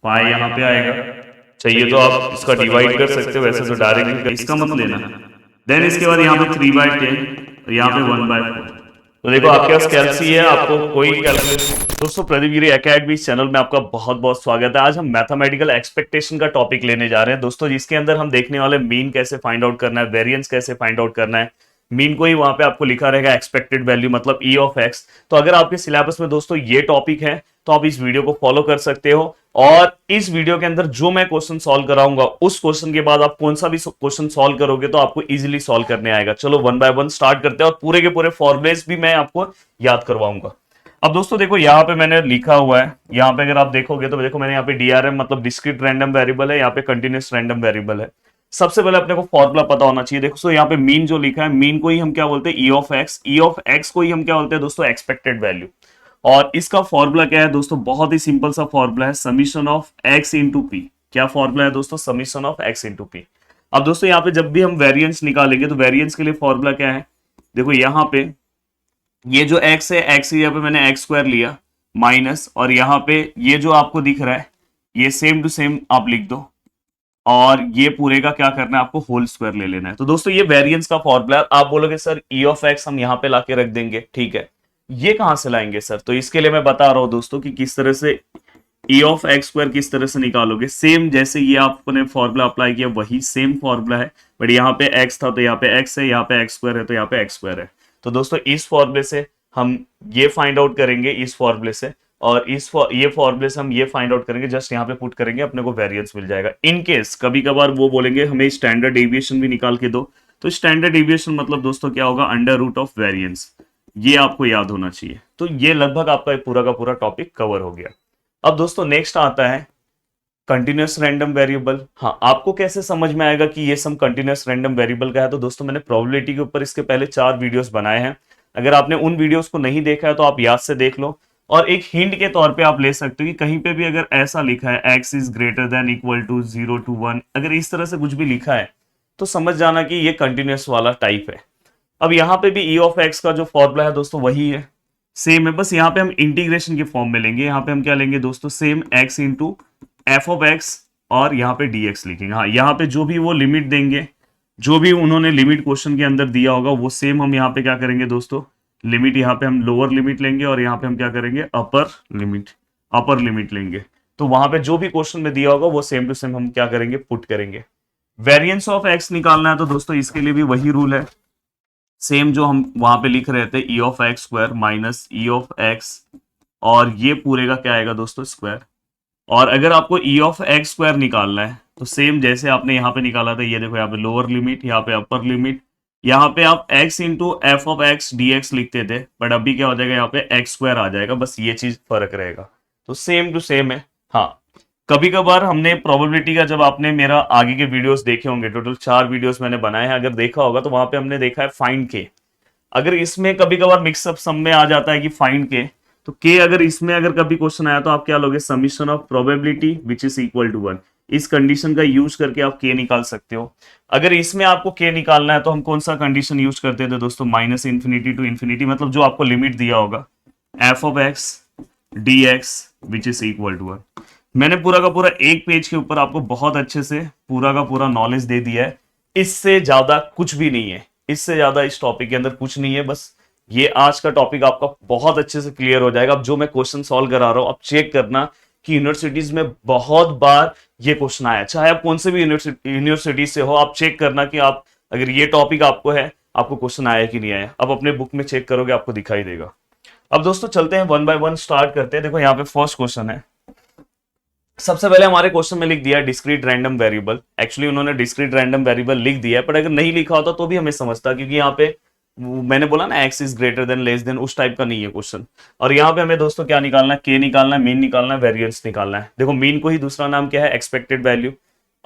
पाई यहाँ पे आएगा। चाहिए तो आप इसका डिवाइड कर सकते हो, वैसे तो डायरेक्टली इसका मत लेना। देन इसके बाद यहाँ पे 3/10 और यहाँ पे 1/4। तो देखो आपके पास कैलसी है, आपको कोई कैलकुलेशन। दोस्तों प्रदीप गिरी एकेडमी चैनल में आपका बहुत बहुत स्वागत है। आज हम मैथमेटिकल एक्सपेक्टेशन का टॉपिक लेने जा रहे हैं दोस्तों, जिसके अंदर हम देखने वाले मीन कैसे फाइंड आउट करना है, वेरिएंस कैसे फाइंड आउट करना है। मीन को ही वहां पे आपको लिखा रहेगा एक्सपेक्टेड वैल्यू मतलब ई ऑफ एक्स। तो अगर आपके सिलेबस में दोस्तों ये टॉपिक है तो आप इस वीडियो को फॉलो कर सकते हो। और इस वीडियो के अंदर जो मैं क्वेश्चन सॉल्व कराऊंगा उस क्वेश्चन के बाद आप कौन सा भी क्वेश्चन सॉल्व करोगे तो आपको इजीली सॉल्व करने आएगा। चलो वन बाय वन स्टार्ट करते हैं और पूरे के पूरे फॉर्मुलेस भी मैं आपको याद करवाऊंगा। अब दोस्तों देखो यहाँ पे मैंने लिखा हुआ है, यहाँ पे अगर आप देखोगे तो देखो मैंने यहाँ पे डीआरएम मतलब डिस्क्रीट रैंडम वेरिएबल है, यहाँ पे कंटिन्यूस रैंडम वेरिएबल है। सबसे पहले अपने को फॉर्मूला पता होना चाहिए। देखो सो यहाँ पे मीन जो लिखा है, मीन को ही हम क्या बोलते हैं, ई of x. E of x को ही हम क्या बोलते हैं दोस्तों, एक्सपेक्टेड वैल्यू। और इसका फॉर्मूला क्या है दोस्तों, बहुत ही सिंपल सा फॉर्मूला है, summation of x into P. क्या फॉर्मूला है दोस्तों, summation of x into P. अब दोस्तों यहाँ पे जब भी हम वेरिएंस निकालेंगे तो वेरिएंस के लिए फॉर्मूला क्या है, देखो यहाँ पे ये जो एक्स है, एक्स यहाँ पे मैंने एक्स स्क्वायर लिया माइनस, और यहाँ पे ये जो आपको दिख रहा है ये सेम टू सेम आप लिख दो, और ये पूरे का क्या करना है आपको, होल स्क्वायर ले लेना है। तो दोस्तों ये वेरिएंस का फॉर्मूला। आप बोलोगे सर ई ऑफ एक्स हम यहाँ पे लाके रख देंगे, ठीक है, ये कहां से लाएंगे सर? तो इसके लिए मैं बता रहा हूं दोस्तों कि किस तरह से ई ऑफ एक्स स्क्वायर किस तरह से निकालोगे। सेम जैसे ये आपने फॉर्मूला अप्लाई किया वही सेम फॉर्मूला है, बट यहाँ पे एक्स था तो यहाँ पे एक्स है, यहाँ पे एक्स स्क्वायर है तो यहाँ पे एक्स स्क्वायर है। तो दोस्तों इस फॉर्मूले से हम ये फाइंड आउट करेंगे, इस फॉर्मूले से, और ये फॉर्मूले से हम ये फाइंड आउट करेंगे, जस्ट यहाँ पे पुट करेंगे, अपने को वेरिएंस मिल जाएगा। इन केस कभी कभार वो बोलेंगे हमें स्टैंडर्ड डेविएशन भी निकाल के दो, तो स्टैंडर्ड डेविएशन मतलब दोस्तों क्या होगा, अंडर रूट ऑफ वेरिएंस। ये आपको याद होना चाहिए। तो ये लगभग आपका पूरा का पूरा टॉपिक कवर हो गया। अब दोस्तों नेक्स्ट आता है कंटिन्यूस रैंडम वेरिएबल। हाँ, आपको कैसे समझ में आएगा कि ये सम कंटिन्यूस रैंडम वेरिएबल का है? तो दोस्तों मैंने प्रोबेबिलिटी के ऊपर इसके पहले 4 वीडियोस बनाए हैं। अगर आपने उन वीडियोस को नहीं देखा है तो आप याद से देख लो। और एक हिंट के तौर पे आप ले सकते हो कि कहीं पे भी अगर ऐसा लिखा है x is greater than equal to 0 to 1, अगर इस तरह से कुछ भी लिखा है तो समझ जाना कि ये कंटिन्यूस वाला टाइप है। अब यहाँ पे भी ई ऑफ एक्स का जो फॉर्मूला है दोस्तों वही है, सेम है, बस यहाँ पे हम इंटीग्रेशन के फॉर्म में लेंगे। यहाँ पे हम क्या लेंगे दोस्तों, same x into F of x, और यहाँ पे डी एक्स लिखेंगे। हाँ, यहाँ पे जो भी वो लिमिट देंगे, जो भी उन्होंने लिमिट क्वेश्चन के अंदर दिया होगा वो सेम हम यहाँ पे क्या करेंगे दोस्तों, लिमिट यहाँ पे हम लोअर लिमिट लेंगे, और यहाँ पे हम क्या करेंगे, अपर लिमिट लेंगे। तो वहां पे जो भी क्वेश्चन में दिया होगा वो सेम टू सेम हम क्या करेंगे, पुट करेंगे। वेरिएंस ऑफ एक्स निकालना है तो दोस्तों इसके लिए भी वही रूल है, सेम जो हम वहां पे लिख रहे थे, ई of x square minus E of x, और ये पूरे का क्या आएगा दोस्तों, स्क्वायर। और अगर आपको ई ऑफ एक्स स्क्वायर निकालना है तो सेम जैसे आपने यहाँ पे निकाला था, ये देखो यहाँ पे लोअर लिमिट, यहाँ पे अपर लिमिट, यहाँ पे आप x into F of x d x लिखते थे, बट अभी क्या हो जाएगा, यहाँ पे एक्स स्क्वायर आ जाएगा, बस ये चीज फर्क रहेगा। तो सेम टू सेम है। हाँ, कभी कभार हमने प्रोबेबिलिटी का, जब आपने मेरा आगे के वीडियोस देखे होंगे, टोटल 4 वीडियोस मैंने बनाए हैं, अगर देखा होगा तो वहां पे हमने देखा है फाइंड के। अगर इसमें कभी कभार मिक्सअप सम में आ जाता है कि फाइंड के, तो के अगर इसमें अगर कभी क्वेश्चन आया तो आप क्या लोगे, summation of probability which is equal to 1। इस कंडीशन का यूज करके आप के निकाल सकते हो। अगर इसमें आपको के निकालना है तो हम कौन सा कंडीशन यूज करते थे दोस्तों, माइनस इन्फिनिटी टू इन्फिनिटी, मतलब जो आपको लिमिट दिया होगा f of x d x which is equal to 1। मैंने पूरा का पूरा एक पेज के ऊपर आपको बहुत अच्छे से पूरा का पूरा नॉलेज दे दिया है। इससे ज्यादा कुछ भी नहीं है, इससे ज्यादा इस टॉपिक के अंदर कुछ नहीं है। बस ये आज का टॉपिक आपका बहुत अच्छे से क्लियर हो जाएगा। अब जो मैं क्वेश्चन सॉल्व करा रहा हूं, आप चेक करना कि यूनिवर्सिटीज में बहुत बार ये क्वेश्चन आया, चाहे आप कौन से भी यूनिवर्सिटी से हो, आप चेक करना कि आप अगर ये टॉपिक आपको है, आपको क्वेश्चन आया कि नहीं आया। अब अपने बुक में चेक करोगे आपको दिखाई देगा। अब दोस्तों चलते हैं वन बाय वन स्टार्ट करते हैं। देखो यहाँ पे फर्स्ट क्वेश्चन है। सबसे पहले हमारे क्वेश्चन में लिख दिया डिस्क्रीट रैंडम वेरिएबल। एक्चुअली उन्होंने डिस्क्रीट रैंडम वेरिएबल लिख दिया है, पर अगर नहीं लिखा होता तो भी हमें समझता, क्योंकि यहाँ पे मैंने बोला ना x is greater than less than, उस टाइप का नहीं है क्वेश्चन। और यहाँ पे हमें दोस्तों क्या निकालना है, के निकालना है, मीन निकालना है, वेरिएंस निकालना है। देखो मीन को ही दूसरा नाम क्या है, एक्सपेक्टेड वैल्यू,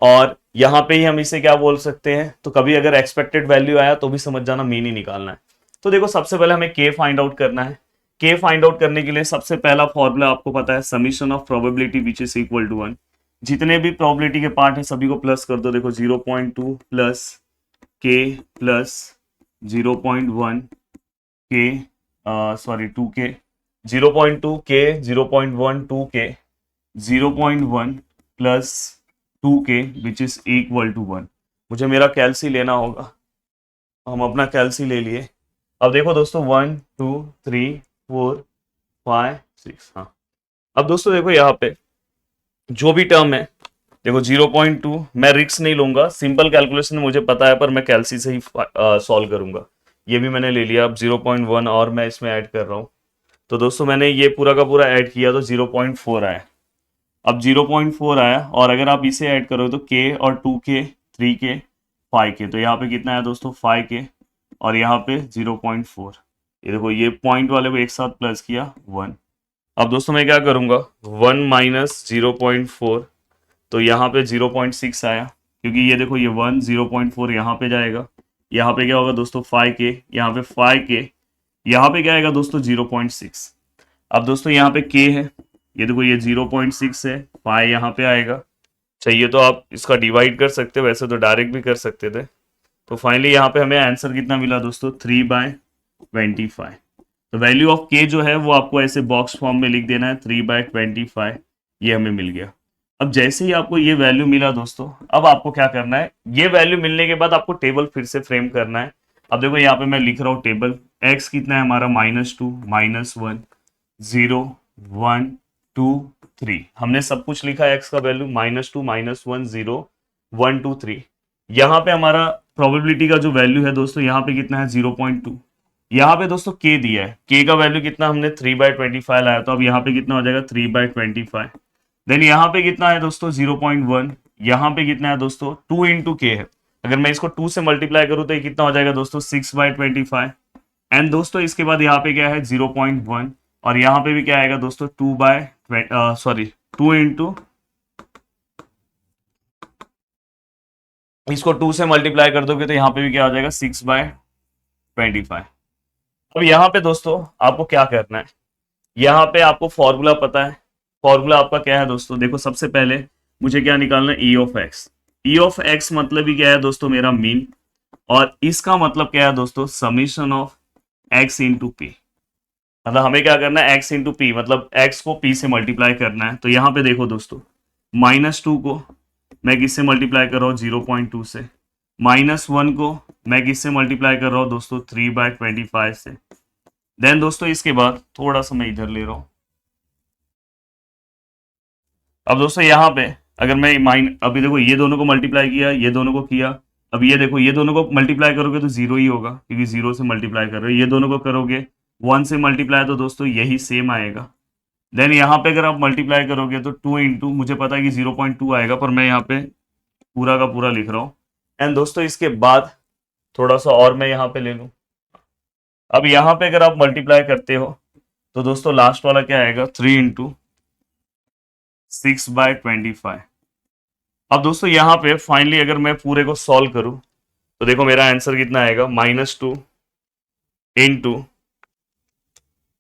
और यहाँ पे ही हम इसे क्या बोल सकते हैं, तो कभी अगर एक्सपेक्टेड वैल्यू आया तो भी समझ जाना मीन ही निकालना है। तो देखो सबसे पहले हमें के फाइंड आउट करना है। के फाइंड आउट करने के लिए सबसे पहला फॉर्मूला आपको पता है, summation of probability which is equal to 1। जितने भी प्रोबेबिलिटी के पार्ट हैं सभी को प्लस कर दो। देखो 0.2 प्लस के प्लस 0.1 के, सॉरी 2 के, 0.2 के 0.1 2 के 0.1 plus 2k which is equal to 1। मुझे मेरा कैल्सी लेना होगा, हम अपना कैल्सी ले लिए। अब देखो दोस्तों 1 2 3 4 5 6, हाँ। अब दोस्तों देखो यहाँ पे जो भी टर्म है, देखो 0.2 मैं रिस्क नहीं लूंगा, सिंपल कैलकुलेशन मुझे पता है, पर मैं कैल्सी से ही सॉल्व करूंगा। ये भी मैंने ले लिया। अब 0.1 और मैं इसमें ऐड कर रहा हूँ, तो दोस्तों मैंने ये पूरा का पूरा ऐड किया तो 0.4 आया। अब 0.4 आया, और अगर आप इसे ऐड करो तो k और 2k 3k 5k, तो यहाँ पे कितना है दोस्तों 5k, और यहाँ पे 0.4। ये देखो ये पॉइंट वाले को एक साथ प्लस किया 1। अब दोस्तों मैं क्या करूंगा, 1 माइनस 0.4, तो यहाँ पे 0.6 आया, क्योंकि ये देखो ये 1 0.4 यहाँ पे जाएगा, यहाँ पे क्या होगा दोस्तों 5k, यहाँ पे 5k, यहाँ पे क्या आएगा दोस्तों 0.6। अब दोस्तों यहाँ पे k है, ये देखो ये 0.6 है, 5 यहाँ पे आएगा। चाहिए तो आप इसका डिवाइड कर सकते हो, वैसे तो डायरेक्ट भी कर सकते थे। तो फाइनली यहाँ पे हमें आंसर कितना मिला दोस्तों 3/25। तो वैल्यू ऑफ k जो है वो आपको ऐसे बॉक्स फॉर्म में लिख देना है 3/25, ये हमें मिल गया। अब जैसे ही आपको ये वैल्यू मिला दोस्तों, अब आपको क्या करना है, ये वैल्यू मिलने के बाद आपको टेबल फिर से फ्रेम करना है। अब देखो यहाँ पे मैं लिख रहा हूँ टेबल, x कितना है हमारा -2 -1 0 1 2 3, हमने सब कुछ लिखा है x का वैल्यू -2 -1 0 1 2 3। यहाँ पे हमारा प्रोबेबिलिटी का जो वैल्यू है दोस्तों, यहाँ पे कितना है 0.2। यहाँ पे दोस्तों k दिया है, k का वैल्यू कितना हमने 3/25 लाया, तो अब यहाँ पे कितना हो जाएगा 3/25। देन यहाँ पे कितना है दोस्तों 0.1, यहाँ पे कितना है दोस्तों 2 इंटू के है। अगर मैं इसको 2 से मल्टीप्लाई करूँ तो ये कितना हो जाएगा दोस्तों 6/25। एंड दोस्तों इसके बाद यहाँ पे क्या है 0.1, और यहाँ पे भी क्या आएगा दोस्तों 2 इंटू, इसको 2 से मल्टीप्लाई कर दोगे तो यहाँ पे भी क्या हो जाएगा 6/25। अब यहाँ पे दोस्तों आपको क्या करना है, यहाँ पे आपको फॉर्मूला पता है। फॉर्मूला आपका क्या है दोस्तों, देखो सबसे पहले मुझे क्या निकालना है ई of x. E of x मतलब ही क्या है दोस्तों मेरा मीन, और इसका मतलब क्या है दोस्तों summation of x into P. मतलब हमें क्या करना है एक्स इंटू पी, मतलब एक्स को पी से मल्टीप्लाई करना है। तो यहाँ पे देखो दोस्तों -2 को मैं किससे मल्टीप्लाई कर रहा हूँ 0.2 से, -1 को मैं किससे मल्टीप्लाई कर रहा हूँ दोस्तों 3/25 से। देन दोस्तों इसके बाद थोड़ा सा मैं इधर ले रहा हूँ। अब दोस्तों यहाँ पे अगर मैं अभी देखो ये दोनों को मल्टीप्लाई किया, ये दोनों को किया, अब ये देखो ये दोनों को मल्टीप्लाई करोगे तो 0 ही होगा, क्योंकि 0 से मल्टीप्लाई कर रहे हो। ये दोनों को करोगे 1 से मल्टीप्लाई, तो दोस्तों यही सेम आएगा। देन यहाँ पे अगर आप मल्टीप्लाई करोगे तो 2 इंटू, मुझे पता है कि 0.2 आएगा, पर मैं यहाँ पे पूरा का पूरा लिख रहा हूँ। एंड दोस्तों इसके बाद थोड़ा सा और मैं यहाँ पे ले लूँ। अब यहाँ पे अगर आप मल्टीप्लाई करते हो तो दोस्तों लास्ट वाला क्या आएगा 3 इंटू 6/25। अब दोस्तों यहाँ पे फाइनली अगर मैं पूरे को सॉल्व करूं तो देखो मेरा आंसर कितना आएगा -2 इंटू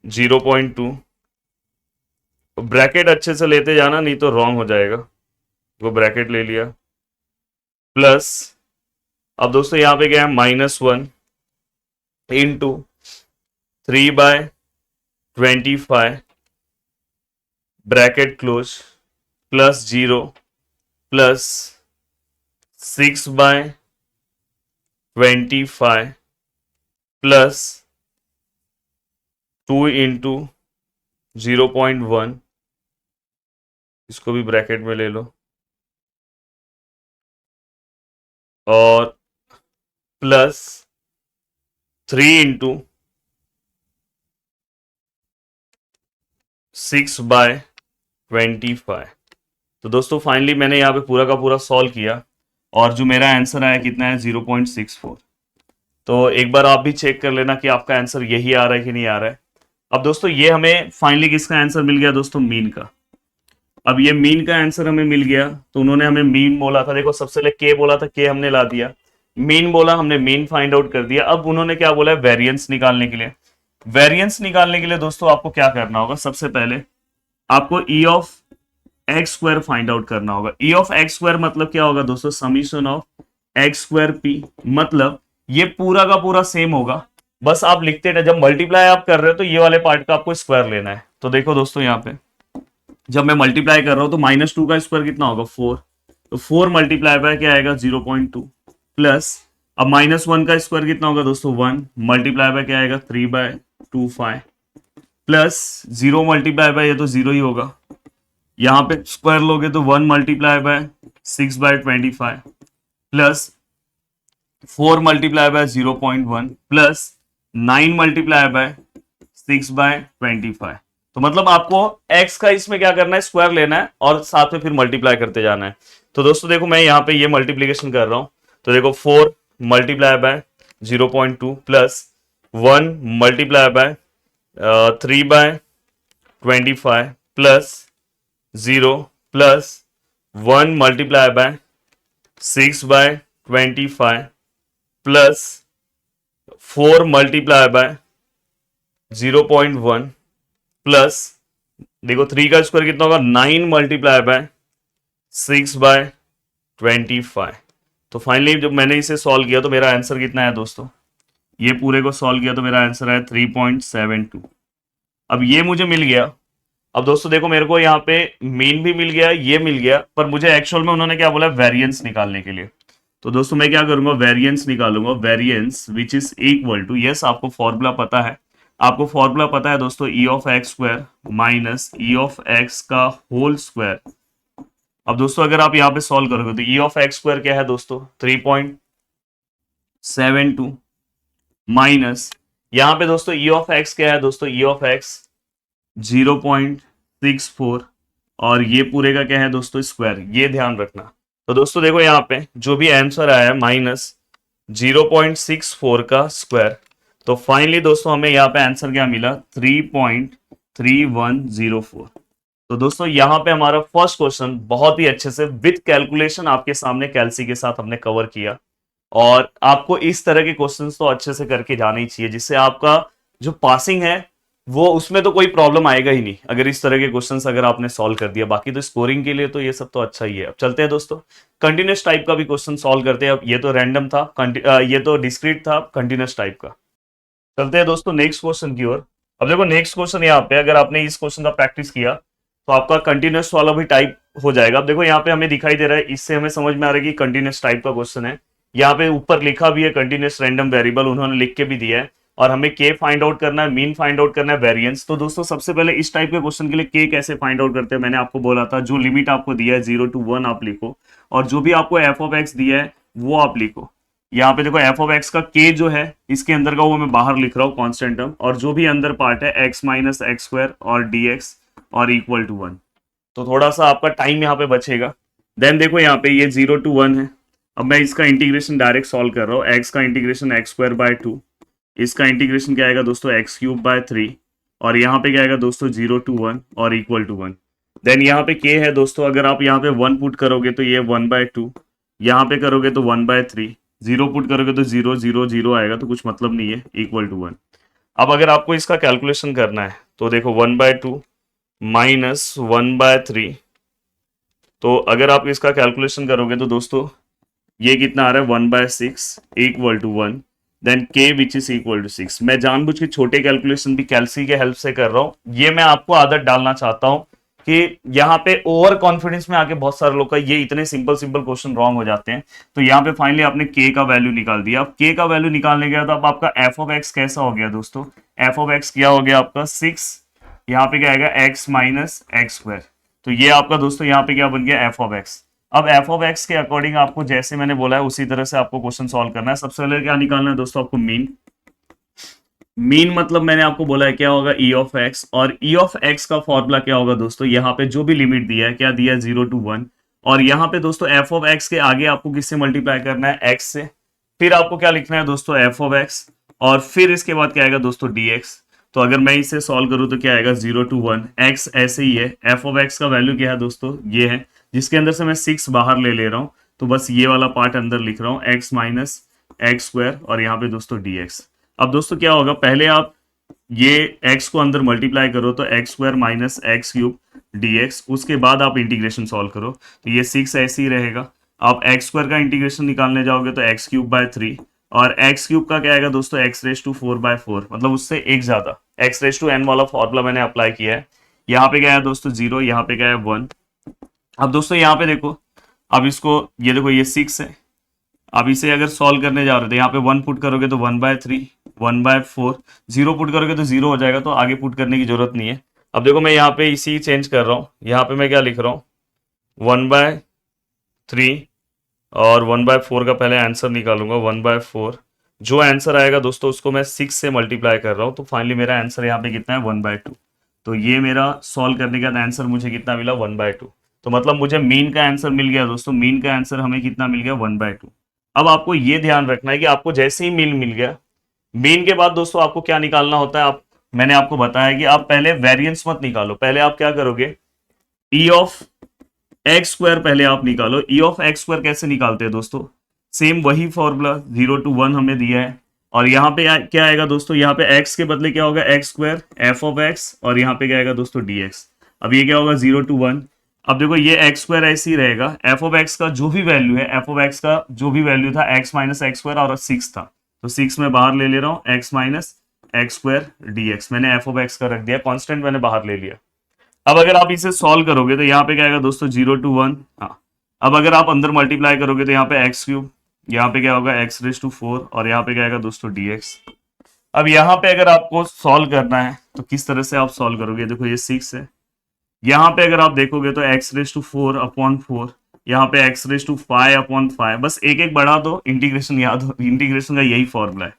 0.2, ब्रैकेट अच्छे से लेते जाना नहीं तो रॉन्ग हो जाएगा। वो ब्रैकेट ले लिया, प्लस अब दोस्तों यहाँ पे क्या है -1 into 3/25 bracket close, plus 0 plus 6/25 plus 2 into 0.1, इसको भी ब्रैकेट में ले लो, और प्लस 3 इंटू 6/25। तो दोस्तों फाइनली मैंने यहाँ पे पूरा का पूरा सॉल्व किया, और जो मेरा आंसर आया कितना है 0.64। तो एक बार आप भी चेक कर लेना कि आपका आंसर यही आ रहा है कि नहीं आ रहा है। अब दोस्तों ये हमें फाइनली किसका आंसर मिल गया दोस्तों, मीन का। अब ये मीन का आंसर हमें मिल गया, तो उन्होंने हमें मीन बोला था, देखो सबसे पहले के बोला था, के हमने ला दिया, मीन बोला, हमने मीन फाइंड आउट कर दिया। अब उन्होंने क्या बोला है वेरिएंस निकालने के लिए। वेरिएंस निकालने के लिए दोस्तों आपको क्या करना होगा, सबसे पहले आपको ई of x square find out करना होगा। ई ऑफ एक्स स्क्वायर मतलब क्या होगा दोस्तों, summation of x square P, मतलब ये पूरा का पूरा सेम होगा, बस आप लिखते रहे, जब मल्टीप्लाई आप कर रहे हो तो ये वाले पार्ट का आपको स्क्वायर लेना है। तो देखो दोस्तों यहाँ पे जब मैं मल्टीप्लाई कर रहा हूं तो -2 का स्क्वायर कितना होगा 4, तो 4 मल्टीप्लाई बाय क्या आएगा 0.2 प्लस अब -1 का स्क्वायर कितना होगा दोस्तों 1 मल्टीप्लाई बाय क्या आएगा 3/25 प्लस 0 मल्टीप्लाई बाय ये तो 0 ही होगा, यहाँ पे स्क्वायर लोगे तो 1 multiply by 6/25 plus 4 multiply by 0.1 plus 9 multiply by 6/25। तो मतलब आपको x का इसमें क्या करना है स्क्वायर लेना है और साथ में फिर मल्टीप्लाई करते जाना है। तो दोस्तों देखो मैं यहाँ पे ये मल्टीप्लीकेशन कर रहा हूं, तो देखो 4 multiply by 0.2 plus 1 multiply by 3/25 plus 0 plus 1 multiply by 6/25 plus 4 multiply by 0.1 plus देखो 3 का स्क्वायर कितना होगा 9 मल्टीप्लाई बाय 6/25। तो फाइनली जब मैंने इसे सॉल्व किया तो मेरा आंसर कितना है दोस्तों, ये पूरे को सॉल्व किया तो मेरा आंसर है 3.72। अब ये मुझे मिल गया। अब दोस्तों देखो मेरे को यहाँ पे मीन भी मिल गया, ये मिल गया, पर मुझे एक्चुअल में उन्होंने क्या बोला वेरिएंस निकालने के लिए। तो दोस्तों मैं क्या करूंगा वेरिएंस निकालूंगा, variance which is equal to, yes आपको फॉर्मूला पता है, आपको फॉर्मूला पता है दोस्तों E of x square minus E of x का होल स्क्वायर। अब दोस्तों अगर आप यहाँ पे सॉल्व करोगे तो ई ऑफ एक्स स्क्वायर क्या है दोस्तों 3.72 माइनस यहाँ पे दोस्तों ई ऑफ एक्स क्या है दोस्तों ई ऑफ एक्स 0.64 और ये पूरे का क्या है दोस्तों स्क्वायर, ये ध्यान रखना। तो दोस्तों देखो यहाँ पे जो भी आंसर आया है -0.64 का स्क्वायर। तो फाइनली दोस्तों हमें यहाँ पे आंसर क्या मिला 3.3104। तो दोस्तों यहाँ पे हमारा फर्स्ट क्वेश्चन बहुत ही अच्छे से विद कैलकुलेशन आपके सामने कैलसी के साथ हमने कवर किया। और आपको इस तरह के क्वेश्चंस तो अच्छे से करके जाना ही चाहिए, जिससे आपका जो पासिंग है वो उसमें तो कोई प्रॉब्लम आएगा ही नहीं अगर इस तरह के क्वेश्चंस अगर आपने सॉल्व कर दिया। बाकी तो स्कोरिंग के लिए तो ये सब तो अच्छा ही है। अब चलते हैं दोस्तों कंटिन्यूस टाइप का भी क्वेश्चन सॉल्व करते हैं। अब ये तो रैंडम था, ये तो डिस्क्रीट था, कंटिन्यूस टाइप का चलते हैं दोस्तों नेक्स्ट क्वेश्चन की ओर। अब देखो नेक्स्ट क्वेश्चन यहाँ पे अगर आपने इस क्वेश्चन का प्रैक्टिस किया तो आपका कंटिन्यूस वाला भी टाइप हो जाएगा। अब देखो यहाँ पे हमें दिखाई दे रहा है, इससे हमें समझ में आ रहा है कि कंटिन्यूस टाइप का क्वेश्चन है। यहाँ पे ऊपर लिखा भी है कंटिन्यूस रैंडम वेरिएबल, उन्होंने लिख के भी दिया है, और हमें के फाइंड आउट करना है, मीन फाइंड आउट करना है, वेरिएंस। तो दोस्तों सबसे पहले इस टाइप के क्वेश्चन के लिए के कैसे फाइंड आउट करते हैं मैंने आपको बोला था, जो लिमिट आपको दिया है 0 to 1 आप लिखो, और जो भी आपको एफ ऑफ एक्स दिया है वो आप लिखो। यहाँ पे देखो एफ ऑफ एक्स का के जो है इसके अंदर का वो मैं बाहर लिख रहा हूँ कॉन्स्टेंट टर्म, और जो भी अंदर पार्ट है एक्स माइनस एक्स स्क्वायर और डी एक्स और इक्वल टू 1। तो थोड़ा सा आपका टाइम यहाँ पे बचेगा। देन देखो यहाँ पे ये 0 to 1 है। अब मैं इसका इंटीग्रेशन डायरेक्ट सॉल्व कर रहा हूँ। एक्स का इंटीग्रेशन एक्स स्क्वायर बाय 2, इसका इंटीग्रेशन क्या आएगा दोस्तों एक्स क्यूब बाय 3, और यहाँ पे क्या आएगा दोस्तों 0 to 1 और इक्वल टू 1। देन यहाँ पे के है दोस्तों, अगर आप यहाँ पे 1 पुट करोगे तो ये 1/2, यहाँ पे करोगे तो 1/3, 0 पुट करोगे तो 0 0 0 आएगा, तो कुछ मतलब नहीं है, इक्वल टू 1। अब अगर आपको इसका कैलकुलेशन करना है तो देखो 1/2 माइनस 1/3, तो अगर आप इसका कैलकुलेशन करोगे तो दोस्तों ये कितना आ रहा है 1/6 इक्वल टू 1। देन के विच इज इक्वल टू 6। मैं जानबूझ के छोटे कैलकुलेशन भी कैलसी के हेल्प से कर रहा हूँ, ये मैं आपको आदत डालना चाहता हूँ कि यहाँ पे ओवर कॉन्फिडेंस में आके बहुत सारे लोग का ये इतने सिंपल क्वेश्चन रॉन्ग हो जाते हैं। तो यहाँ पे फाइनली आपने के का वैल्यू निकाल दिया। अब के का वैल्यू निकालने गया तो अब आपका एफ ऑफ एक्स कैसा हो गया दोस्तों, एफ ऑफ एक्स क्या हो गया आपका 6, यहाँ पे क्या आएगा एक्स माइनस एक्स स्क्वायर। तो ये आपका दोस्तों यहाँ पे क्या बन गया एफ ऑफ एक्स। अब एफ ऑफ एक्स के अकॉर्डिंग आपको जैसे मैंने बोला है उसी तरह से आपको क्वेश्चन सॉल्व करना है। सबसे पहले क्या निकालना है दोस्तों आपको मीन। मीन मतलब मैंने आपको बोला है क्या होगा ई ऑफ एक्स, और ई ऑफ एक्स का फॉर्मूला क्या होगा दोस्तों, यहाँ पे जो भी लिमिट दिया है क्या दिया है 0 to 1, और यहाँ पे दोस्तों एफ ऑफ एक्स के आगे आपको किससे मल्टीप्लाई करना है एक्स से, फिर आपको क्या लिखना है दोस्तों एफ ऑफ एक्स, और फिर इसके बाद क्या आएगा दोस्तों डी एक्स। तो अगर मैं इसे सॉल्व करूँ तो क्या आएगा 0 to 1, एक्स ऐसे ही है, एफ ऑफ एक्स का वैल्यू क्या है दोस्तों ये है, जिसके अंदर से मैं 6 बाहर ले रहा हूँ, तो बस ये वाला पार्ट अंदर लिख रहा हूँ एक्स माइनस एक्स स्क्वायर, और यहाँ पे दोस्तों डी एक्स। अब दोस्तों क्या होगा, पहले आप ये x को अंदर मल्टीप्लाई करो तो x square minus x cube D x, उसके बाद आप इंटीग्रेशन सॉल्व करो तो ये 6 ऐसे ही रहेगा। आप एक्स स्क्वायर का इंटीग्रेशन निकालने जाओगे तो एक्स क्यूब बाय 3, और एक्स क्यूब का क्या आएगा दोस्तों एक्स रेज टू 4/4, मतलब उससे एक ज्यादा एक्स रेज टू n वाला फॉर्मूला मैंने अप्लाई किया है। यहाँ पे क्या है दोस्तों 0, यहाँ पे क्या है 1। अब दोस्तों यहाँ पे देखो, अब इसको ये देखो ये 6 है। अब इसे अगर सॉल्व करने जा रहे थे, यहाँ पे 1 पुट करोगे तो 1/3, 1/4, 0 पुट करोगे तो 0 हो जाएगा, तो आगे पुट करने की जरूरत नहीं है। अब देखो मैं यहाँ पे इसी चेंज कर रहा हूँ, यहाँ पे मैं क्या लिख रहा हूँ 1/3 और 1/4 का पहले आंसर निकालूंगा 1/4। जो आंसर आएगा दोस्तों उसको मैं 6 से मल्टीप्लाई कर रहा हूँ, तो फाइनली मेरा आंसर यहाँ पे कितना है 1/2। तो ये मेरा सॉल्व करने का आंसर मुझे कितना मिला 1/2। तो मतलब मुझे मीन का आंसर मिल गया दोस्तों, मीन का आंसर हमें कितना मिल गया 1/2। अब आपको ये ध्यान रखना है कि आपको जैसे ही मीन मिल गया, मीन के बाद दोस्तों आपको क्या निकालना होता है, आप मैंने आपको बताया कि आप पहले वेरिएंस मत निकालो, पहले आप क्या करोगे ई ऑफ एक्स स्क्वायर पहले आप निकालो। ई ऑफ एक्स स्क्वायर कैसे निकालते हैं दोस्तों, सेम वही फॉर्मूला 0 to 1 हमें दिया है। और यहाँ पे क्या आएगा दोस्तों, यहाँ पे x के बदले क्या होगा x square F of x, और यहाँ पे क्या आएगा दोस्तों dx। अब ये क्या होगा 0 to 1। अब देखो ये एक्स स्क्वायर ऐसे ही रहेगा, एफ ऑफ एक्स का जो भी वैल्यू है, एफ ऑफ एक्स का जो भी वैल्यू था x माइनस एक्स स्क्वायर और 6 था, तो 6 मैं बाहर ले रहा हूँ, x minus x square dx। मैंने एफ ऑफ एक्स का रख दिया, कॉन्स्टेंट मैंने बाहर ले लिया। अब अगर आप इसे सॉल्व करोगे तो यहाँ पे क्या आएगा दोस्तों 0 to 1। हाँ, अब अगर आप अंदर मल्टीप्लाई करोगे तो यहाँ पे एक्स क्यूब, यहाँ पे क्या होगा x⁴ और यहाँ पे क्या आएगा दोस्तों dx। अब यहाँ पे अगर आपको सॉल्व करना है तो किस तरह से आप सॉल्व करोगे, देखो ये 6 है, यहाँ पे अगर आप देखोगे तो x⁴/4, यहाँ पे x⁵/5, बस एक एक बढ़ा दो, इंटीग्रेशन याद हो, इंटीग्रेशन का यही फॉर्मूला है।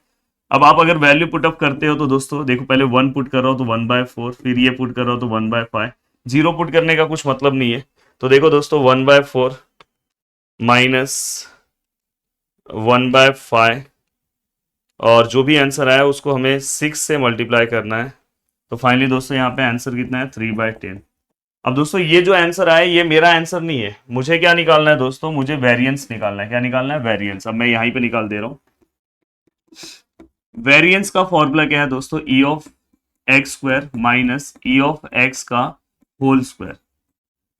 अब आप अगर वैल्यू पुट अप करते हो तो दोस्तों देखो पहले 1 पुट कर रहा हो तो 1/4, फिर ये पुट कर रहा हो तो 1/5, 0 पुट करने का कुछ मतलब नहीं है। तो देखो दोस्तों 1/4 माइनस 1/5, और जो भी आंसर आया उसको हमें 6 से मल्टीप्लाई करना है। तो फाइनली दोस्तों यहाँ पे आंसर कितना है 3/10। अब दोस्तों ये जो आंसर आया ये मेरा आंसर नहीं है, मुझे क्या निकालना है दोस्तों, मुझे वेरिएंस निकालना है। क्या निकालना है, वेरिएंस। अब मैं यहीं पे निकाल दे रहा हूँ। वेरिएंस का फॉर्मूला क्या है दोस्तों, E of x square minus E of x का होल स्क्वायर।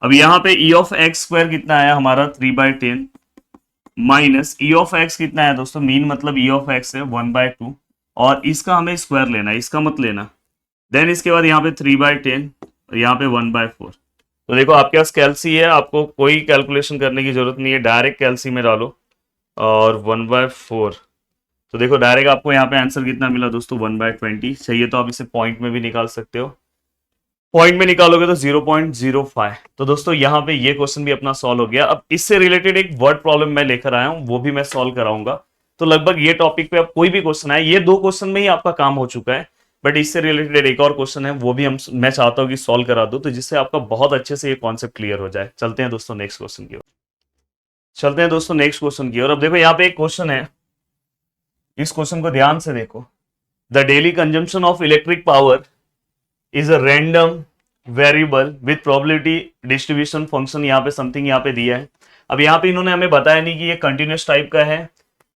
अब यहाँ पे ई ऑफ एक्स स्क्वायर कितना आया हमारा 3/10 माइनस ई ऑफ एक्स कितना है दोस्तों, मीन मतलब ई ऑफ एक्स है 1/2, और इसका हमें स्क्वायर लेना है, इसका मत लेना। देन इसके बाद यहाँ पे 3/10 और यहाँ पे 1/4। तो देखो आपके पास कैलसी है, आपको कोई कैलकुलेशन करने की जरूरत नहीं है, डायरेक्ट कैलसी में डालो और 1/4। तो देखो डायरेक्ट आपको यहाँ पे आंसर कितना मिला दोस्तों 1/20। चाहिए तो आप इसे पॉइंट में भी निकाल सकते हो, पॉइंट में निकालोगे तो 0.05। तो दोस्तों यहाँ पे ये क्वेश्चन भी अपना सॉल्व हो गया। अब इससे रिलेटेड एक वर्ड प्रॉब्लम मैं लेकर आया हूँ, वो भी मैं सॉल्व कराऊंगा। तो लगभग ये टॉपिक पे अब कोई भी क्वेश्चन आए, ये 2 क्वेश्चन में ही आपका काम हो चुका है, बट इससे रिलेटेड एक और क्वेश्चन है, वो भी मैं चाहता हूँ कि सॉल्व करा दो, तो जिससे आपका बहुत अच्छे से ये कॉन्सेप्ट क्लियर हो जाए। चलते हैं दोस्तों नेक्स्ट क्वेश्चन की ओर, चलते हैं दोस्तों नेक्स्ट क्वेश्चन की ओर। अब देखो यहाँ पे एक क्वेश्चन है, इस क्वेश्चन को ध्यान से देखो। The daily consumption of electric power is a random variable with probability distribution function, यहाँ पे समथिंग यहाँ पे दिया है। अब यहाँ पे इन्होंने हमें बताया नहीं कि ये कंटिन्यूस टाइप का है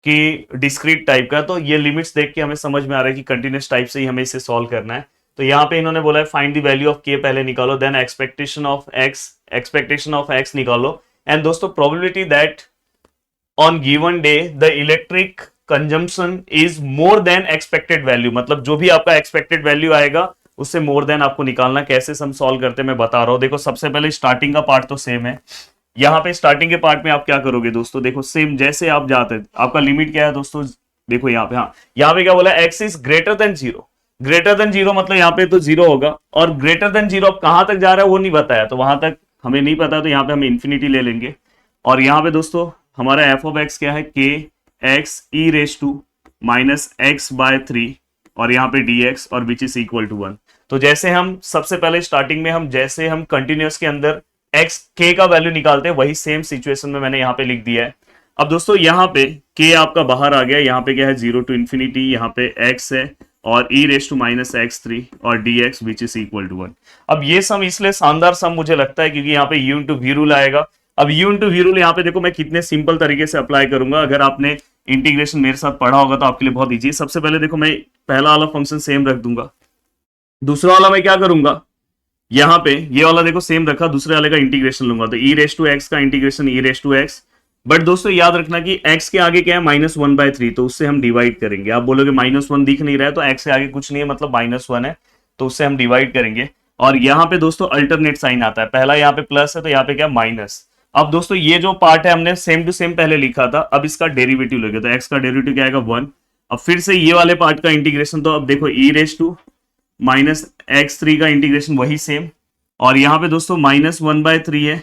कि डिस्क्रीट टाइप का, तो ये लिमिट्स देख के हमें समझ में आ रहा है कि कंटिन्यूस टाइप से ही हमें इसे सॉल्व करना है। तो यहाँ पे इन्होंने बोला है फाइंड द वैल्यू ऑफ के पहले निकालो, देन एक्सपेक्टेशन ऑफ एक्स निकालो, एंड दोस्तों probability that on given day the electric consumption is more than expected value, मतलब जो भी आपका एक्सपेक्टेड वैल्यू आएगा उससे मोर देन आपको निकालना। कैसे हम सॉल्व करते हैं मैं बता रहा हूं। देखो सबसे पहले स्टार्टिंग का पार्ट तो सेम है, यहाँ पे स्टार्टिंग के पार्ट में आप क्या करोगे दोस्तों, देखो सेम जैसे आप जाते हैं, आपका लिमिट क्या है दोस्तों, देखो यहाँ पे, हाँ यहाँ पे क्या बोला, x is greater then 0, greater than 0 मतलब यहाँ पे तो 0 होगा, और ग्रेटर देन 0 अब कहां तक जा रहा है वो नहीं बताया, तो वहां तक हमें नहीं पता, तो यहाँ पे हम इन्फिनिटी ले लेंगे। और यहाँ पे दोस्तों हमारा एफ ऑफ एक्स क्या है, k x e raise to minus x/3, और यहाँ पे dx और विच इज इक्वल टू 1। तो जैसे हम सबसे पहले स्टार्टिंग में हम जैसे हम कंटिन्यूअस के अंदर x k का वैल्यू निकालते हैं, वही सेम सिचुएशन में मैंने यहाँ पे लिख दिया है। अब दोस्तों यहाँ पे k आपका बाहर आ गया, यहाँ पे क्या है 0 to इन्फिनिटी, यहाँ पे x है और e raise to minus x3 और dx which is equal to 1। अब ये सम इसलिए शानदार सम मुझे लगता है क्योंकि यहाँ पे u इंटू वी रूल आएगा। अब u इंटू वी रूल यहाँ पे देखो मैं कितने सिंपल तरीके से अप्लाई करूंगा, अगर आपने इंटीग्रेशन मेरे साथ पढ़ा होगा तो आपके लिए बहुत इजी। सबसे पहले देखो मैं पहला वाला फंक्शन सेम रख दूंगा, दूसरा वाला मैं क्या करूंगा, यहाँ पे ये वाला देखो सेम रखा, दूसरे वाले का इंटीग्रेशन लूंगा, तो ई रेस टू एक्स का integration e raise to x. But दोस्तों याद रखना कि x के आगे क्या है -1/3, तो उससे हम डिवाइड करेंगे। आप बोलोगे -1 दिख नहीं रहा है, तो x के आगे कुछ नहीं है मतलब -1 है, तो उससे हम डिवाइड करेंगे। और यहाँ पे दोस्तों अल्टरनेट साइन आता है, पहला यहाँ पे प्लस है तो यहाँ पे क्या माइनस। अब दोस्तों ये जो पार्ट है हमने सेम टू सेम पहले लिखा था, अब इसका डेरिवेटिव लोगे तो एक्स का डेरिवेटिव क्या आएगा 1। अब फिर से ये वाले पार्ट का इंटीग्रेशन, तो अब देखो e raise to minus x three का इंटीग्रेशन वही सेम, और यहाँ पे दोस्तों -1/3 है,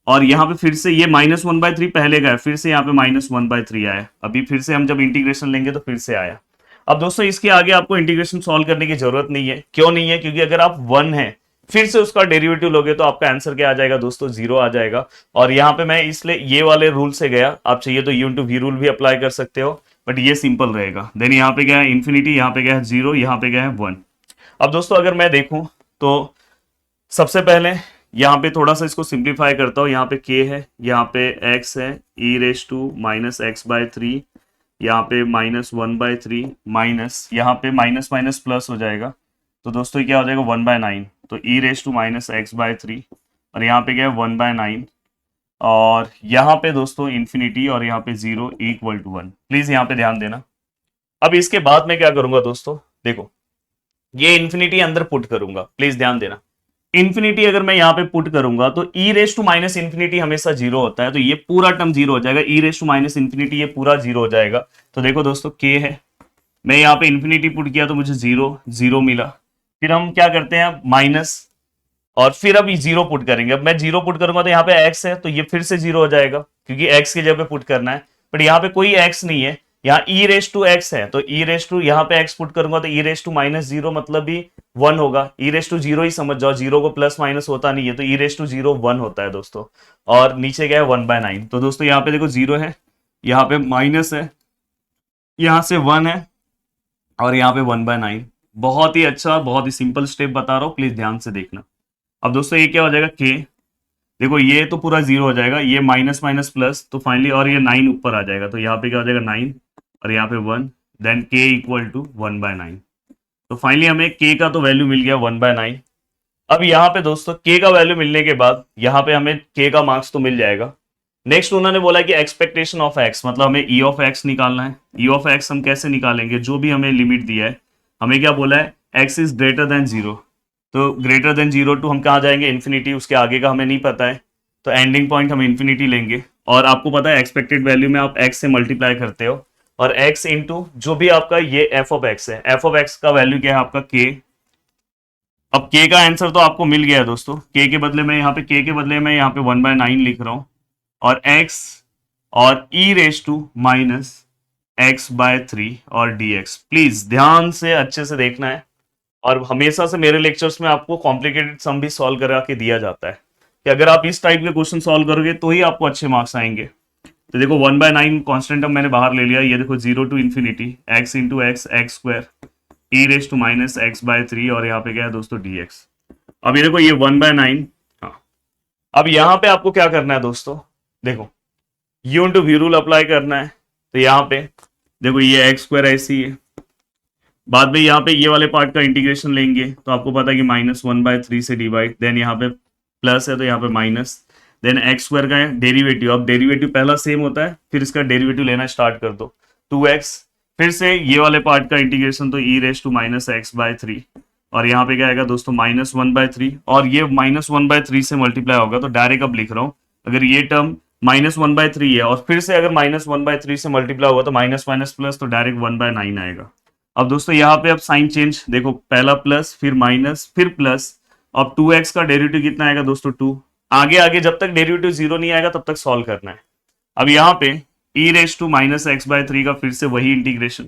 और यहाँ पे फिर से ये -1/3 पहले का है, फिर से यहाँ पे -1/3 आया, अभी फिर से हम जब इंटीग्रेशन लेंगे तो फिर से आया। अब दोस्तों इसके आगे आपको इंटीग्रेशन सॉल्व करने की जरूरत नहीं है, क्यों नहीं है, क्योंकि अगर आप 1 है फिर से उसका डेरिवेटिव लोगे तो आपका आंसर क्या आ जाएगा दोस्तों, 0 आ जाएगा। और यहाँ पे मैं इसलिए ये वाले रूल से गया, आप चाहिए तो यू इंटू वी रूल भी अप्लाई कर सकते हो, बट ये सिंपल रहेगा। देन यहाँ पे क्या है इन्फिनिटी, यहाँ पे क्या है 0, यहाँ पे क्या है 1। अब दोस्तों अगर मैं देखूं तो सबसे पहले यहाँ पे थोड़ा सा इसको सिंप्लीफाई करता हूँ, यहाँ पे k है, यहाँ पे x है, e raise to minus x/3, यहाँ पे -1/3 माइनस, यहाँ पे माइनस माइनस प्लस हो जाएगा, तो दोस्तों ये क्या हो जाएगा 1/9, तो e raise to minus x/3, और यहाँ पे क्या है 1/9, और यहाँ पे दोस्तों इन्फिनिटी, और यहाँ पे 0 इक्वल टू 1। प्लीज यहाँ पे ध्यान देना। अब इसके बाद मैं क्या करूंगा दोस्तों, देखो ये इन्फिनिटी अंदर पुट करूंगा, प्लीज ध्यान देना। इन्फिनिटी अगर मैं यहाँ पे पुट करूंगा तो e raise to minus infinity हमेशा 0 होता है, तो ये पूरा टर्म 0 हो जाएगा, ई रेस टू माइनस इन्फिनिटी ये पूरा 0 हो जाएगा। तो देखो दोस्तों k है, मैं यहाँ पे इन्फिनिटी पुट किया तो मुझे 0 0 मिला, फिर हम क्या करते हैं माइनस, और फिर अब 0 पुट करेंगे। अब मैं 0 पुट करूंगा तो यहाँ पे x है, तो ये फिर से 0 हो जाएगा क्योंकि x की जगह पे पुट करना है, बट यहाँ पे कोई x नहीं है, यहाँ ई रेस टू एक्स है, तो ई रेस टू यहाँ पे x पुट करूंगा तो ई रेस टू -0 मतलब भी 1 होगा, ई रेस टू 0 ही समझ जाओ, 0 को प्लस माइनस होता नहीं है, तो ई रेस टू 0 1 होता है दोस्तों, और नीचे क्या है 1/9। तो दोस्तों यहाँ पे देखो 0 है, यहाँ पे माइनस है, यहाँ से 1 है, और यहाँ पे 1/9। बहुत ही अच्छा, बहुत ही सिंपल स्टेप बता रहा हूँ, प्लीज ध्यान से देखना। अब दोस्तों ये क्या हो जाएगा k, देखो ये तो पूरा 0 हो जाएगा, ये माइनस माइनस प्लस, तो फाइनली, और ये 9 ऊपर आ जाएगा, तो यहाँ पे क्या हो जाएगा 9, और यहाँ पे 1, देन k इक्वल टू 1/9। तो फाइनली हमें k का तो वैल्यू मिल गया 1/9। अब यहाँ पे दोस्तों k का वैल्यू मिलने के बाद यहाँ पे हमें k का मार्क्स तो मिल जाएगा। नेक्स्ट उन्होंने बोला कि एक्सपेक्टेशन ऑफ x, मतलब हमें e ऑफ x निकालना है। e ऑफ x हम कैसे निकालेंगे, जो भी हमें लिमिट दिया है, हमें क्या बोला है x इज ग्रेटर देन 0, तो ग्रेटर देन 0 टू हम कहाँ जाएंगे इन्फिनिटी, उसके आगे का हमें नहीं पता है, तो एंडिंग पॉइंट हम इन्फिनिटी लेंगे, और आपको पता है एक्सपेक्टेड वैल्यू में आप x से मल्टीप्लाई करते हो, और x इंटू जो भी आपका ये f ऑफ x है, f ऑफ x का वैल्यू क्या है आपका k। अब k का आंसर तो आपको मिल गया है दोस्तों, k के बदले में यहाँ पे k के बदले में यहाँ पे 1/9 लिख रहा हूँ, और x और e raise to minus x/3 और dx। प्लीज ध्यान से अच्छे से देखना है, और हमेशा से मेरे लेक्चर्स में आपको कॉम्प्लिकेटेड सम भी सॉल्व करा के दिया जाता है कि अगर आप इस टाइप के क्वेश्चन सॉल्व करोगे तो ही आपको अच्छे मार्क्स आएंगे। तो देखो 1/9 कॉन्स्टेंट मैंने बाहर ले लिया, ये देखो 0 to infinity x into x x square e raise to minus x/3, और यहाँ पे क्या है दोस्तों dx। अब ये देखो ये 1/9। हाँ, अब यहाँ पे आपको क्या करना है दोस्तों, देखो u into v rule apply करना है, तो यहाँ पे देखो ये एक्स स्क्वायर ऐसी है, बाद में यहाँ पे ये वाले पार्ट का इंटीग्रेशन लेंगे तो आपको पता है कि -1/3 से डिवाइड, देन यहाँ पे प्लस है तो यहाँ पे माइनस, देन एक्स स्क्वायर का डेरिवेटिव। अब डेरिवेटिव पहला सेम होता है, फिर इसका डेरिवेटिव लेना स्टार्ट कर दो 2x, फिर से ये वाले पार्ट का इंटीग्रेशन, तो e raise to minus x/3, और यहाँ पे क्या आएगा दोस्तों -1/3, और ये -1/3 से मल्टीप्लाई होगा, तो डायरेक्ट अब लिख रहा हूँ, अगर ये टर्म -1/3 है और फिर से अगर -1/3 से मल्टीप्लाई होगा तो माइनस माइनस प्लस, तो डायरेक्ट 1/9 आएगा। अब दोस्तों यहाँ पे अब साइन चेंज, देखो पहला प्लस फिर माइनस फिर प्लस, अब 2x का डेरिवेटिव कितना आएगा दोस्तों 2, आगे आगे जब तक डेरिवेटिव 0 नहीं आएगा तब तक सॉल्व करना है। अब यहाँ पे e raise to minus x/3 का फिर से वही इंटीग्रेशन।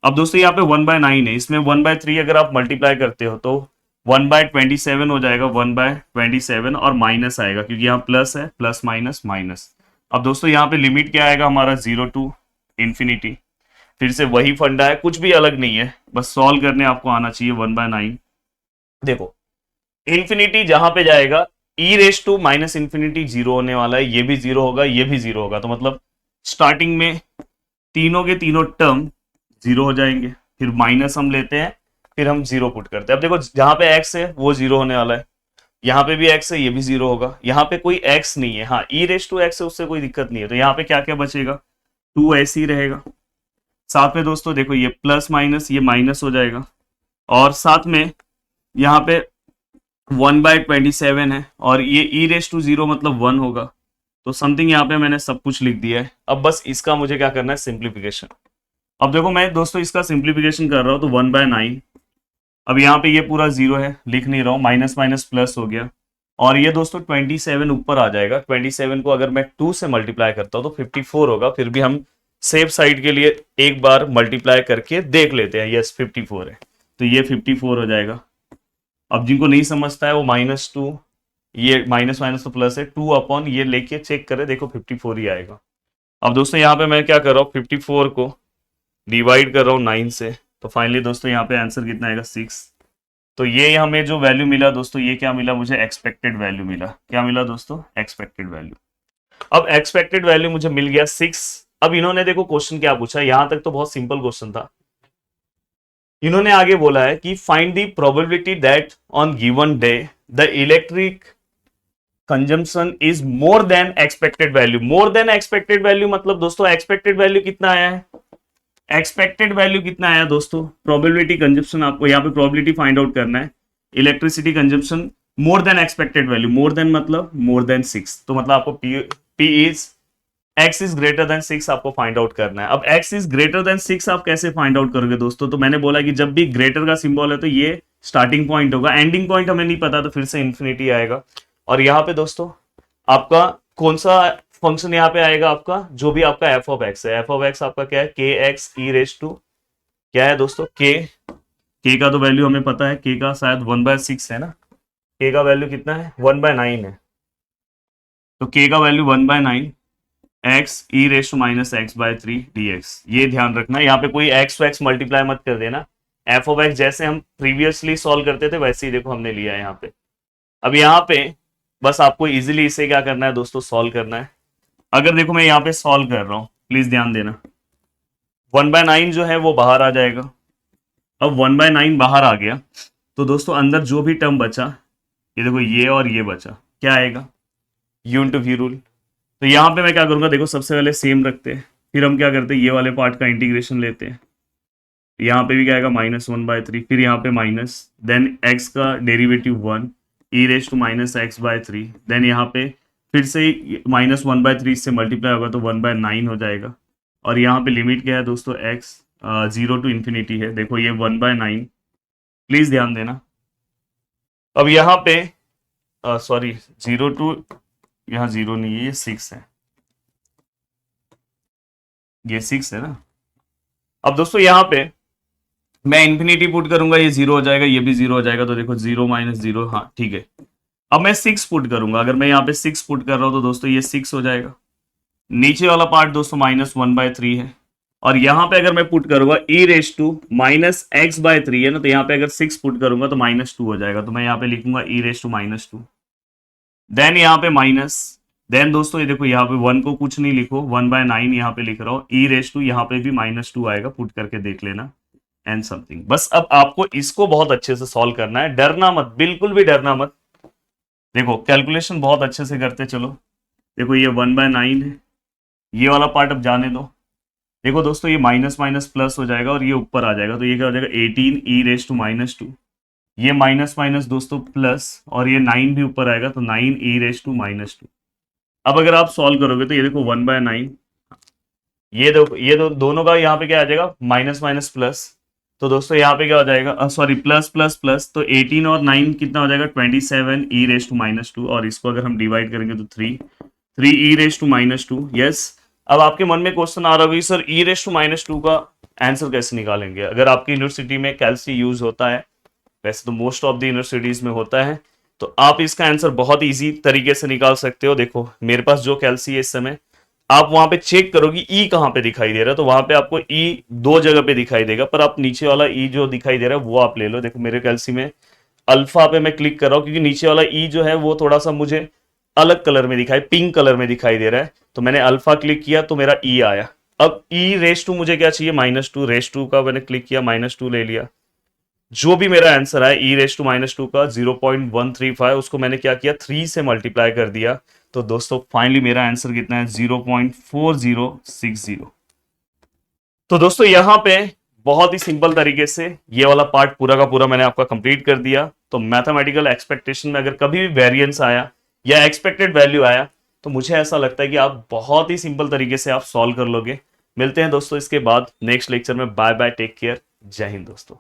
अब दोस्तों यहाँ पे 1/9 है, इसमें 1/3 अगर आप मल्टीप्लाई करते हो तो 1/27 हो जाएगा, 1/27, और माइनस आएगा क्योंकि यहाँ प्लस है, प्लस माइनस माइनस। अब दोस्तों यहाँ पे लिमिट क्या आएगा हमारा 0 टू इन्फिनिटी, फिर से वही फंडा है, कुछ भी अलग नहीं है, बस सॉल्व करने आपको आना चाहिए। 1/9 देखो इन्फिनिटी जहां पे जाएगा e raise to minus infinity 0 होने वाला है, ये भी 0 होगा, ये भी 0 होगा, तो मतलब स्टार्टिंग में तीनों के तीनों टर्म 0 हो जाएंगे, फिर माइनस हम लेते हैं, फिर हम 0 पुट करते हैं। अब देखो जहां पे x है वो 0 होने वाला है, यहाँ पे भी x है, ये भी 0 होगा, यहाँ पे कोई x नहीं है, हाँ e रेस टू x है, उससे कोई दिक्कत नहीं है, तो यहाँ पे क्या क्या बचेगा 2 ऐसे ही रहेगा। साथ में दोस्तों देखो ये प्लस माइनस ये माइनस हो जाएगा, और साथ में यहाँ पे 1/27 है और ये e⁻0 मतलब 1 होगा, तो समथिंग यहाँ पे मैंने सब कुछ लिख दिया है। अब बस इसका मुझे क्या करना है, सिंप्लीफिकेशन। अब देखो मैं दोस्तों इसका सिंप्लीफिकेशन कर रहा हूँ तो 1/9, अब यहाँ पे ये पूरा जीरो है, लिख नहीं रहा हूँ, माइनस माइनस प्लस हो गया, और ये दोस्तों 27 ऊपर आ जाएगा। 27 को अगर मैं 2 से मल्टीप्लाई करता हूँ तो 54 होगा। फिर भी हम सेफ साइड के लिए एक बार मल्टीप्लाई करके देख लेते हैं। यस 54 है, तो ये 54 हो जाएगा। अब जिनको नहीं समझता है वो -2, ये माइनस माइनस तो प्लस है, 2 अपॉन ये लेके चेक करे, देखो 54 ही आएगा। अब दोस्तों यहाँ पे मैं क्या कर रहा हूँ, 54 को डिवाइड कर रहा हूँ 9 से, तो फाइनली दोस्तों यहाँ पे आंसर कितना आएगा, 6। तो ये हमें जो वैल्यू मिला दोस्तों, ये क्या मिला मुझे, एक्सपेक्टेड वैल्यू मिला। क्या मिला दोस्तों, एक्सपेक्टेड वैल्यू। अब एक्सपेक्टेड वैल्यू मुझे मिल गया 6। अब इन्होंने देखो क्वेश्चन क्या पूछा, यहां तक तो बहुत सिंपल क्वेश्चन था। इन्होंने आगे बोला है कि find the probability that on given day the electric consumption is more than expected value. More than expected value मतलब दोस्तों एक्सपेक्टेड वैल्यू कितना आया है, एक्सपेक्टेड वैल्यू कितना आया दोस्तों, प्रोबेबिलिटी कंजप्शन, आपको यहाँ पे प्रोबेबिलिटी फाइंड आउट करना है। Electricity consumption more than expected value, more than मतलब मोर देन 6, तो मतलब आपको P is x is greater then 6 आपको फाइंड आउट करना है। अब x इज ग्रेटर देन 6 आप कैसे फाइंड आउट करोगे दोस्तों, तो मैंने बोला कि जब भी ग्रेटर का सिंबल है तो ये स्टार्टिंग पॉइंट होगा, एंडिंग पॉइंट हमें नहीं पता तो फिर से इन्फिनिटी आएगा। और यहाँ पे दोस्तों आपका कौन सा फंक्शन यहाँ पे आएगा, आपका जो भी आपका एफ ऑफ एक्स है, एफ ऑफ एक्स आपका क्या है, k x e raise to क्या है दोस्तों, के का तो वैल्यू हमें पता है, के का शायद 1/6 है ना, के का वैल्यू कितना है, 1/9 है, तो के का value 1/9 x e raise to minus x/3 dx। ये ध्यान रखना, यहाँ पे कोई एक्स एक्स मल्टीप्लाई मत कर देना, एफ ऑफ एक्स जैसे हम प्रीवियसली सॉल्व करते थे वैसे ही देखो हमने लिया है यहाँ पे। अब यहाँ पे बस आपको इजीली इसे क्या करना है दोस्तों, सॉल्व करना है। अगर देखो मैं यहाँ पे सॉल्व कर रहा हूँ, प्लीज ध्यान देना, 1/9 जो है वो बाहर आ जाएगा। अब 1/9 बाहर आ गया तो दोस्तों अंदर जो भी टर्म बचा, ये देखो ये और ये बचा, क्या आएगा, यू इंटू वी रूल। तो यहाँ पे मैं क्या करूंगा, देखो सबसे पहले सेम रखते हैं, फिर हम क्या करते हैं, ये वाले पार्ट का इंटीग्रेशन लेते हैं, यहाँ पे भी क्या आएगा, -1/3, फिर यहाँ पे माइनस, देन एक्स का derivative 1 e raise to minus x/3, then यहाँ पे फिर से -1/3 से मल्टीप्लाई होगा तो 1/9 हो जाएगा। और यहाँ पे लिमिट क्या है दोस्तों, x 0 टू इन्फिनिटी है, देखो ये 1/9, प्लीज ध्यान देना। अब यहाँ पे सॉरी 0 टू, यहाँ 0 नहीं है, ये 6 है, ये 6 है ना। अब दोस्तों यहाँ पे मैं इन्फिनिटी पुट करूंगा, ये 0 हो जाएगा, ये भी 0 हो जाएगा, तो देखो 0 - 0, हाँ ठीक है। अब मैं 6 पुट करूंगा, अगर मैं यहाँ पे 6 पुट कर रहा हूं तो दोस्तों ये 6 हो जाएगा। नीचे वाला पार्ट दोस्तों -1/3 है, और यहाँ पे अगर मैं पुट करूंगा ई रेस टू माइनस x/3 है ना, तो यहाँ पे अगर 6 पुट करूंगा तो -2 हो जाएगा, तो मैं यहाँ पे लिखूंगा ई रेस टू -2, देन यहाँ पे माइनस, देन दोस्तों ये देखो यहाँ पे 1 को कुछ नहीं लिखो, 1/9 यहाँ पे लिख रहा हूँ, ई रेस टू यहाँ पे भी -2 आएगा, पुट करके देख लेना एंड समथिंग। बस अब आपको इसको बहुत अच्छे से सॉल्व करना है, डरना मत, बिल्कुल भी डरना मत। देखो कैलकुलेशन बहुत अच्छे से करते चलो, देखो ये 1/9 है, ये वाला पार्ट अब जाने दो। देखो दोस्तों ये माइनस माइनस प्लस हो जाएगा और ये ऊपर आ जाएगा, तो ये क्या हो जाएगा, 18 ई रेस टू -2, ये माइनस माइनस दोस्तों प्लस, और ये 9 भी ऊपर आएगा, तो 9 ई रेस टू -2। अब अगर आप सॉल्व करोगे तो ये देखो 1/9, ये दोनों का यहाँ पे क्या आ जाएगा, माइनस माइनस प्लस, तो दोस्तों यहाँ पे क्या हो जाएगा, सॉरी प्लस प्लस प्लस, तो 18 और 9 कितना हो जाएगा, 27 ई रेस टू -2, और इसको अगर हम डिवाइड करेंगे तो 3 ई रेस टू -2। यस, अब आपके मन में क्वेश्चन आ रहा होगा सर ई रेस टू -2 का आंसर कैसे निकालेंगे। अगर आपकी यूनिवर्सिटी में कैल्सी यूज होता है, वैसे तो मोस्ट ऑफ द यूनिवर्सिटीज में होता है, तो आप इसका आंसर बहुत इजी तरीके से निकाल सकते हो। देखो मेरे पास जो कैल्सी है इस समय, आप वहां पे चेक करोगे ई कहां पे दिखाई दे रहा है, तो वहां पे आपको ई 2 जगह पे दिखाई देगा, पर आप नीचे वाला ई जो दिखाई दे रहा है वो आप ले लो। देखो मेरे कैल्सी में अल्फा पे मैं क्लिक कर रहा हूं, क्योंकि नीचे वाला ई जो है वो थोड़ा सा मुझे अलग कलर में दिखाई, पिंक कलर में दिखाई दे रहा है, तो मैंने अल्फा क्लिक किया तो मेरा ई आया। अब ई रेस टू मुझे क्या चाहिए, -2, रेस टू का मैंने क्लिक किया, -2 ले लिया। जो भी मेरा आंसर आया ई रेस टू -2 का 0.135, उसको मैंने क्या किया, 3 से मल्टीप्लाई कर दिया, तो दोस्तों फाइनली मेरा आंसर कितना है, 0.4060। तो दोस्तों यहां पे बहुत ही सिंपल तरीके से ये वाला पार्ट पूरा का पूरा मैंने आपका कंप्लीट कर दिया। तो मैथमेटिकल एक्सपेक्टेशन में अगर कभी भी वेरिएंस आया या एक्सपेक्टेड वैल्यू आया तो मुझे ऐसा लगता है कि आप बहुत ही सिंपल तरीके से आप सॉल्व कर लोगे। मिलते हैं दोस्तों इसके बाद नेक्स्ट लेक्चर में। बाय बाय, टेक केयर, जय हिंद दोस्तों।